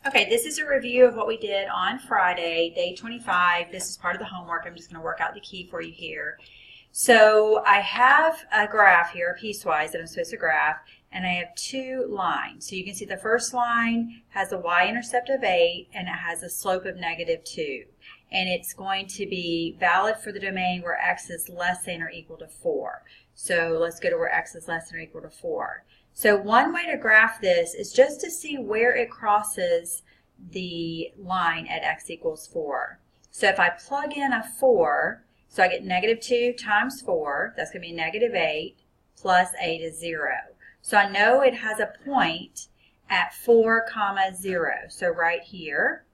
Okay, this is a review of what we did on Friday, day 25. This is part of the homework. I'm just going to work out the key for you here. So I have a graph here, a piecewise that I'm supposed to graph, and I have two lines. So you can see the first line has a y-intercept of 8 and it has a slope of -2. And it's going to be valid for the domain where x is less than or equal to 4. So let's go to where x is less than or equal to 4. So one way to graph this is just to see where it crosses the line at x equals 4. So if I plug in a 4, so I get -2 times 4, that's going to be -8, plus 8 is 0. So I know it has a point at 4, 0, so right here.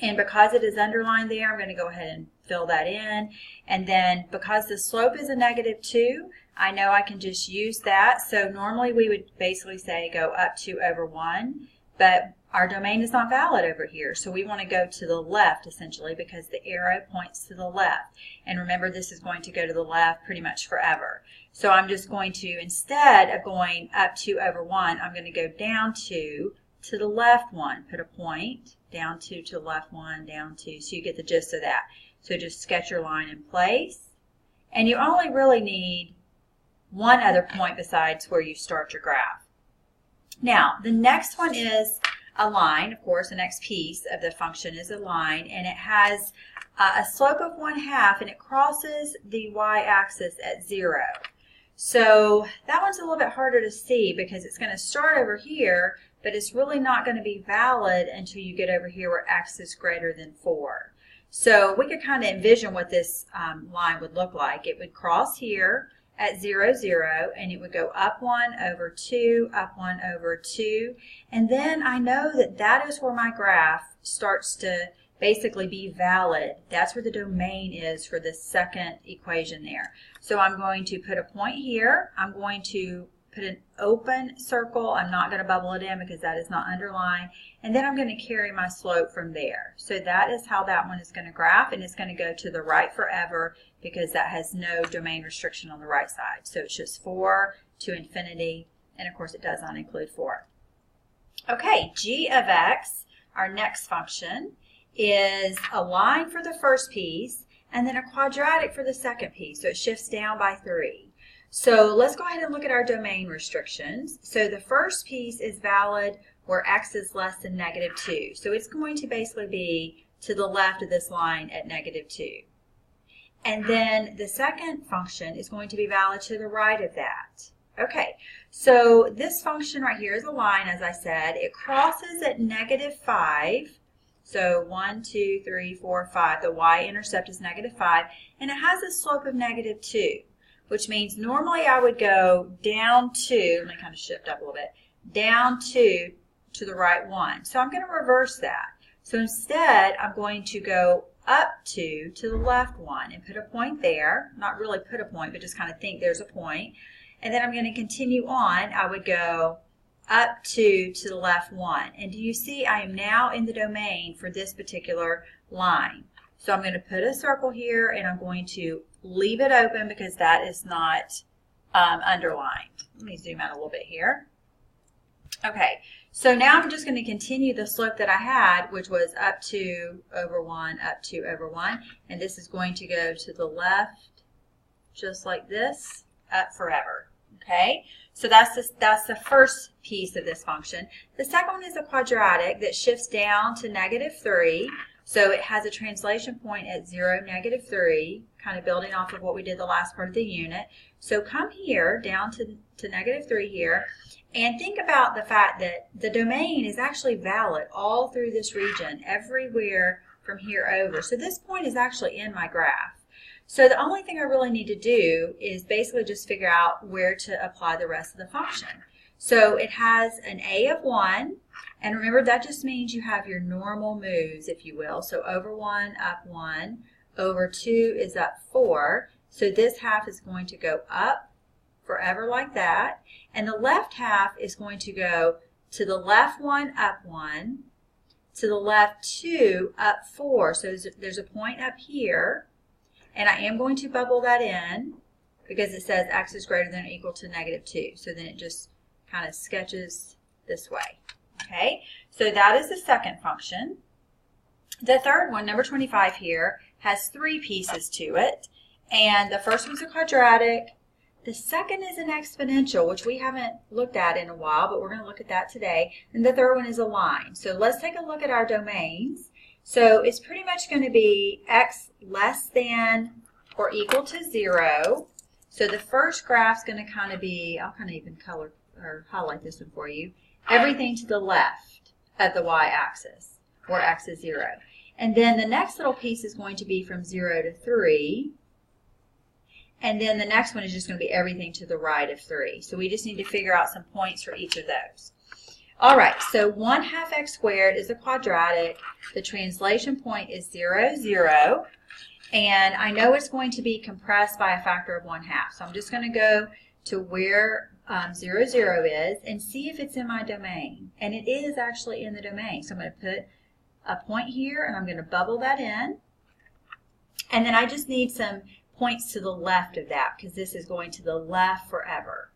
And because it is underlined there, I'm going to go ahead and fill that in. And then because the slope is a -2, I know I can just use that. So normally we would basically say go up 2 over 1, but our domain is not valid over here. So we want to go to the left essentially because the arrow points to the left. And remember, this is going to go to the left pretty much forever. So I'm just going to, instead of going up 2 over 1, I'm going to go down 2 to the left 1. Put a point, down 2 to the left 1, down 2. So you get the gist of that. So just sketch your line in place. And you only really need one other point besides where you start your graph. Now, the next one is a line. Of course, the next piece of the function is a line, and it has a slope of 1/2, and it crosses the y-axis at 0. So that one's a little bit harder to see because it's going to start over here, but it's really not going to be valid until you get over here where x is greater than 4. So we could kind of envision what this line would look like. It would cross here at 0, 0, and it would go up 1 over 2, up 1 over 2. And then I know that that is where my graph starts to basically be valid. That's where the domain is for the second equation there. So I'm going to put a point here. I'm going to put an open circle. I'm not going to bubble it in because that is not underlined. And then I'm going to carry my slope from there. So that is how that one is going to graph, and it's going to go to the right forever because that has no domain restriction on the right side. So it's just 4 to infinity, and of course it does not include 4. Okay, g of x, our next function, is a line for the first piece and then a quadratic for the second piece. So it shifts down by 3. So let's go ahead and look at our domain restrictions. So the first piece is valid where x is less than -2. So it's going to basically be to the left of this line at -2. And then the second function is going to be valid to the right of that. Okay, so this function right here is a line, as I said. It crosses at -5. So 1, 2, 3, 4, 5. The y-intercept is -5. And it has a slope of -2. Which means normally I would go down 2, let me kind of shift up a little bit, down 2 to the right 1. So I'm going to reverse that. So instead, I'm going to go up 2 to the left 1 and put a point there. Not really put a point, but just kind of think there's a point. And then I'm going to continue on. I would go up 2 to the left 1. And do you see I am now in the domain for this particular line. So I'm going to put a circle here, and I'm going to leave it open because that is not underlined. Let me zoom out a little bit here. Okay, so now I'm just going to continue the slope that I had, which was up 2 over 1, up 2 over 1. And this is going to go to the left, just like this, up forever. Okay, so that's the first piece of this function. The second one is a quadratic that shifts down to -3. So it has a translation point at 0, -3, kind of building off of what we did the last part of the unit. So come here, down to -3 here, and think about the fact that the domain is actually valid all through this region, everywhere from here over. So this point is actually in my graph. So the only thing I really need to do is basically just figure out where to apply the rest of the function. So it has an a of 1, and remember that just means you have your normal moves, if you will. So over 1, up 1, over 2 is up 4. So this half is going to go up forever like that. And the left half is going to go to the left 1, up 1, to the left 2, up 4. So there's a point up here. And I am going to bubble that in because it says x is greater than or equal to -2. So then it just kind of sketches this way. Okay, So that is the second function. The third one, number 25 here, has 3 pieces to it. And the first one's a quadratic. The second is an exponential, which we haven't looked at in a while, but we're going to look at that today. And the third one is a line. So let's take a look at our domains. So it's pretty much going to be x less than or equal to 0. So the first graph's going to kind of be, I'll kind of even color or highlight this one for you, everything to the left of the y-axis, where x is 0. And then the next little piece is going to be from 0 to 3. And then the next one is just going to be everything to the right of 3. So we just need to figure out some points for each of those. All right, so 1/2 x squared is a quadratic. The translation point is 0, 0. And I know it's going to be compressed by a factor of 1/2. So I'm just going to go to where 0, 0 is and see if it's in my domain. And it is actually in the domain. So I'm going to put a point here and I'm going to bubble that in. And then I just need some points to the left of that because this is going to the left forever.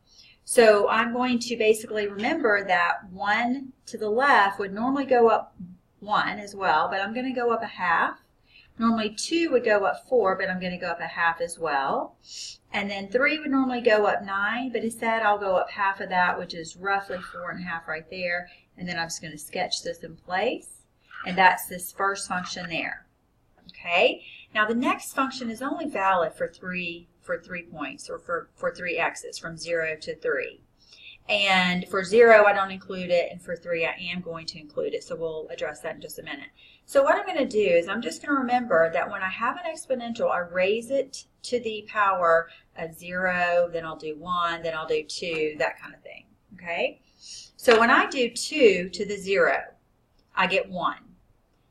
So I'm going to basically remember that 1 to the left would normally go up 1 as well, but I'm going to go up 1/2. Normally 2 would go up 4, but I'm going to go up 1/2 as well. And then 3 would normally go up 9, but instead I'll go up 1/2 of that, which is roughly 4.5 right there. And then I'm just going to sketch this in place. And that's this first function there. Okay? Now the next function is only valid for 3 points, or for 3 x's, from 0 to 3. And for 0, I don't include it, and for 3, I am going to include it. So we'll address that in just a minute. So what I'm going to do is I'm just going to remember that when I have an exponential, I raise it to the power of 0, then I'll do 1, then I'll do 2, that kind of thing. Okay? So when I do 2 to the 0, I get 1.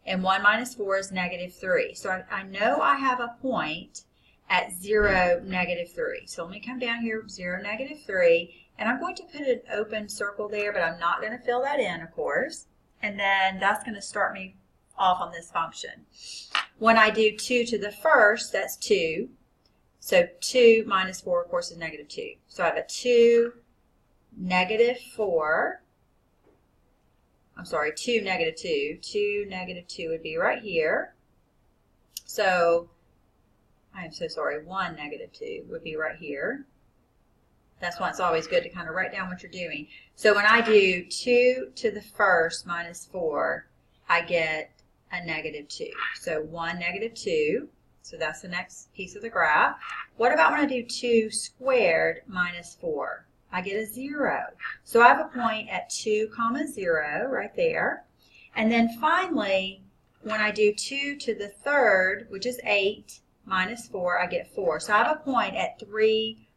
And 1 minus 4 is -3. So I know I have a point at 0, -3. So let me come down here, 0, -3. And I'm going to put an open circle there, but I'm not going to fill that in, of course. And then that's going to start me off on this function. When I do 2 to the first, that's 2. So 2 minus 4, of course, is -2. So I have a 2, -4. I'm sorry, 2, -2. 2, -2 would be right here. So, I am so sorry, 1, -2 would be right here. That's why it's always good to kind of write down what you're doing. So when I do 2 to the first minus 4, I get a -2. So 1, -2. So that's the next piece of the graph. What about when I do 2 squared minus 4? I get a 0. So I have a point at 2, 0 right there. And then finally, when I do 2 to the third, which is 8, minus 4, I get 4. So I have a point at 3,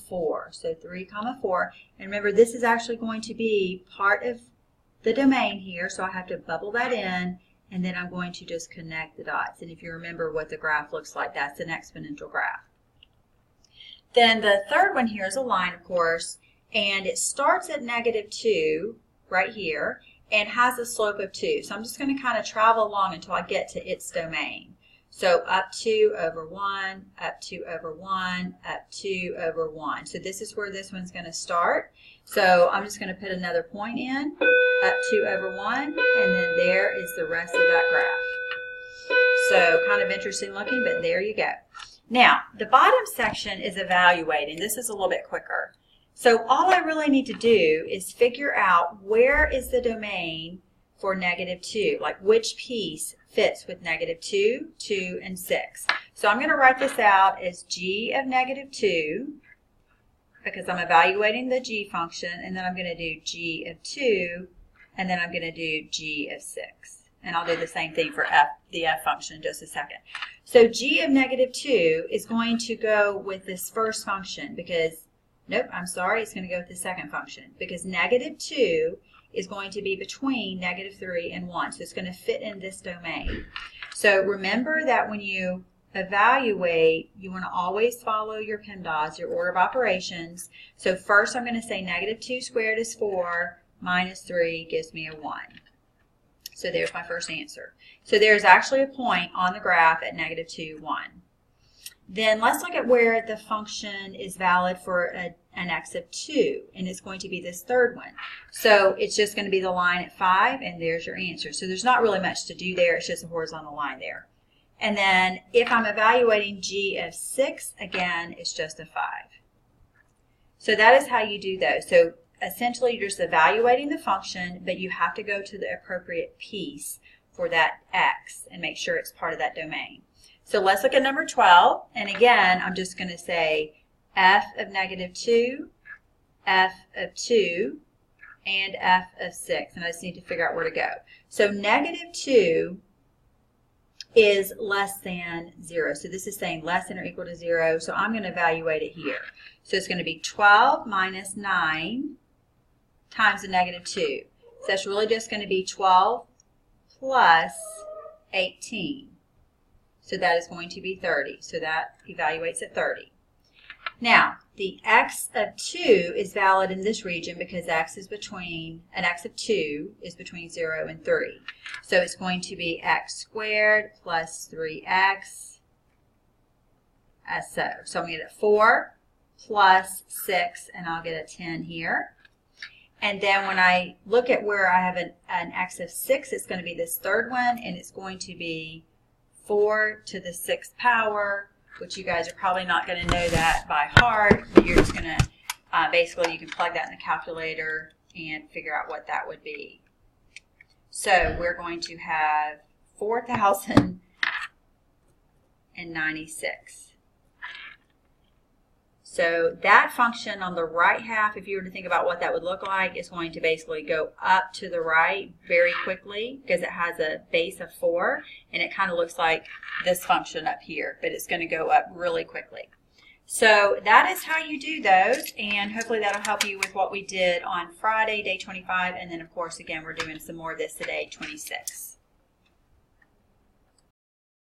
4. So 3, 4. And remember, this is actually going to be part of the domain here. So I have to bubble that in, and then I'm going to just connect the dots. And if you remember what the graph looks like, that's an exponential graph. Then the third one here is a line, of course, and it starts at -2 right here and has a slope of 2. So I'm just going to kind of travel along until I get to its domain. So up 2 over 1, up 2 over 1, up 2 over 1. So this is where this one's going to start. So I'm just going to put another point in, up 2 over 1, and then there is the rest of that graph. So kind of interesting looking, but there you go. Now, the bottom section is evaluating. This is a little bit quicker. So all I really need to do is figure out where is the domain for -2, like which piece fits with -2, 2, and 6. So I'm going to write this out as g of -2 because I'm evaluating the g function, and then I'm going to do g of 2, and then I'm going to do g of 6. And I'll do the same thing for the f function in just a second. So g of -2 is going to go with this first function because, nope, I'm sorry, it's going to go with the second function because -2 is going to be between -3 and 1. So it's going to fit in this domain. So remember that when you evaluate, you want to always follow your PEMDAS, your order of operations. So first I'm going to say -2 squared is 4, minus 3 gives me a 1. So there's my first answer. So there's actually a point on the graph at -2, 1. then let's look at where the function is valid for an x of 2, and it's going to be this third one. So it's just going to be the line at 5, and there's your answer. So there's not really much to do there. It's just a horizontal line there. And then if I'm evaluating g of 6, again, it's just a 5. So that is how you do those. So essentially, you're just evaluating the function, but you have to go to the appropriate piece for that x and make sure it's part of that domain. So let's look at number 12. And again, I'm just going to say f of negative 2, f of 2, and f of 6. And I just need to figure out where to go. So negative 2 is less than 0. So this is saying less than or equal to 0. So I'm going to evaluate it here. So it's going to be 12 minus 9 times the negative 2. So that's really just going to be 12 plus 18. So that is going to be 30. So that evaluates at 30. Now, the x of 2 is valid in this region because x is between, an x of 2 is between 0 and 3. So it's going to be x squared plus 3x as so. So I'm going to get a 4 plus 6, and I'll get a 10 here. And then when I look at where I have an x of 6, it's going to be this third one, and it's going to be 4 to the 6th power, which you guys are probably not going to know that by heart. You're just going to, basically you can plug that in the calculator and figure out what that would be. So we're going to have 4,096. So that function on the right half, if you were to think about what that would look like, is going to basically go up to the right very quickly because it has a base of 4, and it kind of looks like this function up here, but it's going to go up really quickly. So that is how you do those, and hopefully that'll help you with what we did on Friday, day 25, and then of course again we're doing some more of this today, 26.